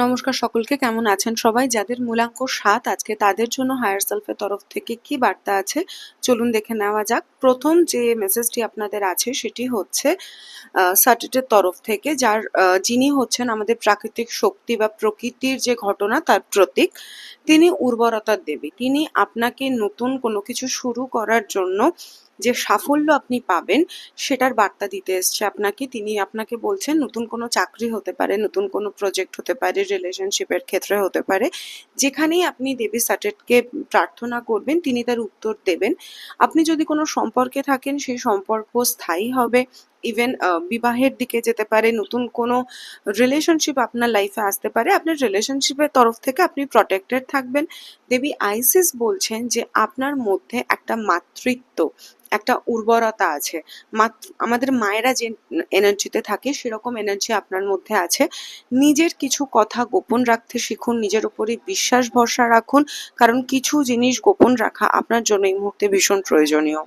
নমস্কার সকলকে, কেমন আছেন সবাই? যাদের মূলাঙ্ক ৭ আজকে তাদের জন্য হায়ার সেলফের তরফ থেকে কি বার্তা আছে চলুন দেখে নেওয়া যাক। প্রথম যে মেসেজটি আপনাদের আছে সেটি হচ্ছে স্যাটারডের তরফ থেকে, যিনি হচ্ছেন আমাদের প্রাকৃতিক শক্তি বা প্রকৃতির যে ঘটনা তার প্রতীক। তিনি উর্বরতার দেবী। তিনি আপনাকে নতুন কোনো কিছু শুরু করার জন্য যে সাফল্য আপনি পাবেন সেটার বার্তা দিতে এসছে আপনাকে। তিনি আপনাকে বলছেন নতুন কোনো চাকরি হতে পারে, নতুন কোনো প্রজেক্ট হতে পারে, রিলেশনশিপের ক্ষেত্রে হতে পারে। যেখানেই আপনি দেবী স্যাটারডেকে প্রার্থনা করবেন তিনি তার উত্তর দেবেন। আপনি যদি কোনো সম্পর্কে থাকেন সেই সম্পর্ক স্থায়ী হবে। ইভেন বিবাহের দিকে যেতে পারে, নতুন কোনো রিলেশনশিপ আপনার লাইফে আসতে পারে। আপনার রিলেশনশিপের তরফ থেকে আপনি প্রটেক্টেড থাকবেন। দেবী আইসিস বলছেন যে আপনার মধ্যে একটা মাতৃত্ব, একটা উর্বরতা আছে। আমাদের মায়েরা যে এনার্জিতে থাকে সেরকম এনার্জি আপনার মধ্যে আছে। নিজের কিছু কথা গোপন রাখতে শিখুন, নিজের উপরে বিশ্বাস ভরসা রাখুন, কারণ কিছু জিনিস গোপন রাখা আপনার জন্য এই মুহূর্তে ভীষণ প্রয়োজনীয়।